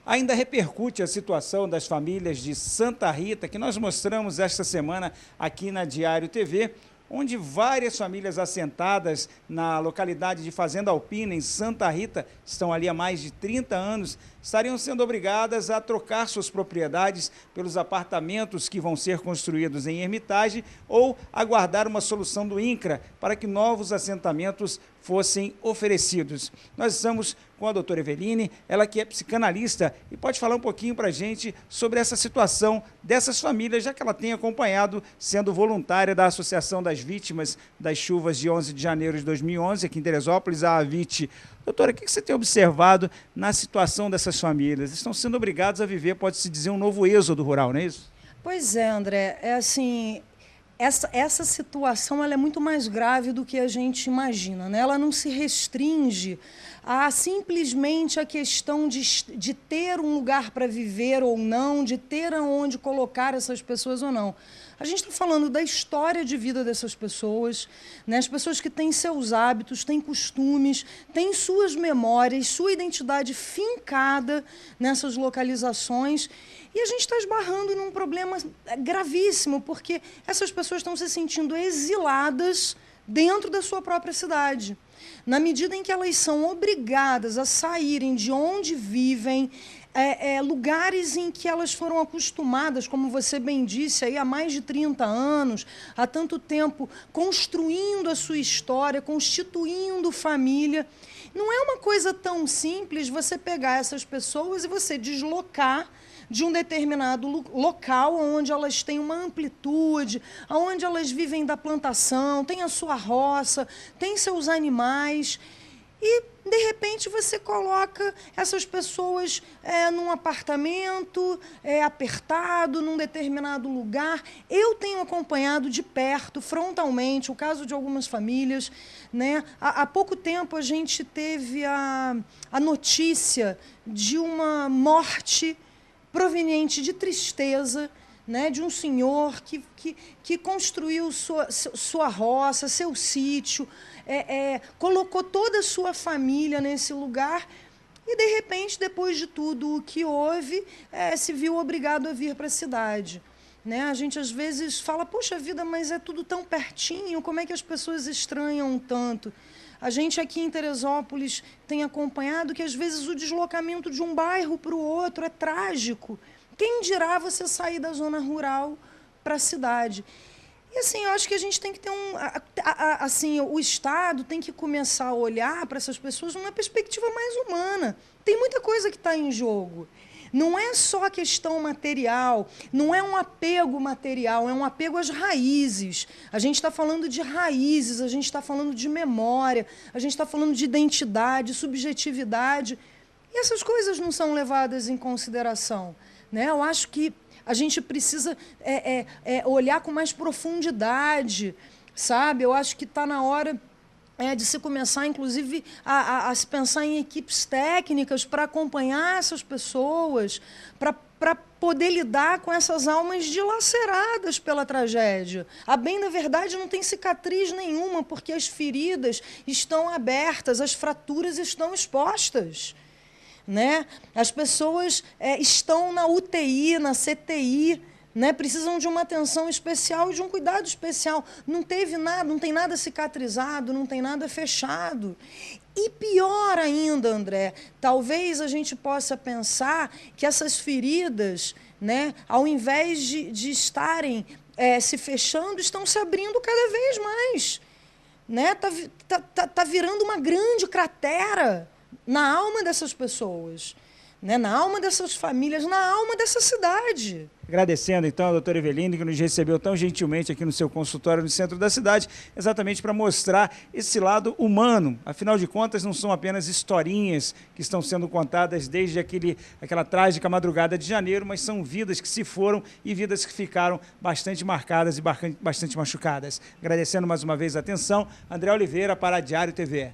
Ainda repercute a situação das famílias de Santa Rita, que nós mostramos esta semana aqui na Diário TV, onde várias famílias assentadas na localidade de Fazenda Alpina, em Santa Rita, estão ali há mais de 30 anos, estariam sendo obrigadas a trocar suas propriedades pelos apartamentos que vão ser construídos em Hermitage ou aguardar uma solução do INCRA para que novos assentamentos fossem oferecidos. Nós estamos com a doutora Eveline, ela que é psicanalista e pode falar um pouquinho para a gente sobre essa situação dessas famílias, já que ela tem acompanhado, sendo voluntária da Associação das Vítimas das Chuvas de 11 de janeiro de 2011, aqui em Teresópolis, a AVIT. Doutora, o que você tem observado na situação dessas famílias? Estão sendo obrigados a viver, pode-se dizer, um novo êxodo rural, não é isso? Pois é, André. É assim, essa situação ela é muito mais grave do que a gente imagina, né? Ela não se restringe a simplesmente a questão de ter um lugar para viver ou não, de ter aonde colocar essas pessoas ou não. A gente está falando da história de vida dessas pessoas, né? As pessoas que têm seus hábitos, têm costumes, têm suas memórias, sua identidade fincada nessas localizações. E a gente está esbarrando num problema gravíssimo, porque essas pessoas estão se sentindo exiladas dentro da sua própria cidade. Na medida em que elas são obrigadas a saírem de onde vivem, lugares em que elas foram acostumadas, como você bem disse, aí, há mais de 30 anos, há tanto tempo, construindo a sua história, constituindo família. Não é uma coisa tão simples você pegar essas pessoas e você deslocar de um determinado local onde elas têm uma amplitude, onde elas vivem da plantação, têm a sua roça, têm seus animais, e, de repente, você coloca essas pessoas num apartamento apertado, num determinado lugar. Eu tenho acompanhado de perto, frontalmente, o caso de algumas famílias, né? Há pouco tempo a gente teve a notícia de uma morte proveniente de tristeza, né, de um senhor que construiu sua roça, seu sítio, colocou toda a sua família nesse lugar e, de repente, depois de tudo o que houve, se viu obrigado a vir para a cidade. Né? A gente, às vezes, fala, poxa vida, mas é tudo tão pertinho, como é que as pessoas estranham tanto? A gente aqui em Teresópolis tem acompanhado que, às vezes, o deslocamento de um bairro para o outro é trágico. Quem dirá você sair da zona rural para a cidade? E, assim, eu acho que a gente tem que ter assim, o Estado tem que começar a olhar para essas pessoas numa perspectiva mais humana. Tem muita coisa que está em jogo. Não é só a questão material, não é um apego material, é um apego às raízes. A gente está falando de raízes, a gente está falando de memória, a gente está falando de identidade, subjetividade. E essas coisas não são levadas em consideração, né? Eu acho que a gente precisa olhar com mais profundidade, sabe? Eu acho que está na hora de se começar, inclusive, a se pensar em equipes técnicas para acompanhar essas pessoas, para poder lidar com essas almas dilaceradas pela tragédia. A bem da verdade, não tem cicatriz nenhuma, porque as feridas estão abertas, as fraturas estão expostas. Né? As pessoas estão na UTI, na CTI, né? Precisam de uma atenção especial e de um cuidado especial. Não teve nada, não tem nada cicatrizado, não tem nada fechado. E pior ainda, André, talvez a gente possa pensar que essas feridas, né, ao invés de estarem se fechando, estão se abrindo cada vez mais. Né? Tá virando uma grande cratera na alma dessas pessoas, né? Na alma dessas famílias, na alma dessa cidade. Agradecendo, então, a doutora Eveline, que nos recebeu tão gentilmente aqui no seu consultório no centro da cidade, exatamente para mostrar esse lado humano. Afinal de contas, não são apenas historinhas que estão sendo contadas desde aquela trágica madrugada de janeiro, mas são vidas que se foram e vidas que ficaram bastante marcadas e bastante machucadas. Agradecendo mais uma vez a atenção, André Oliveira para a Diário TV.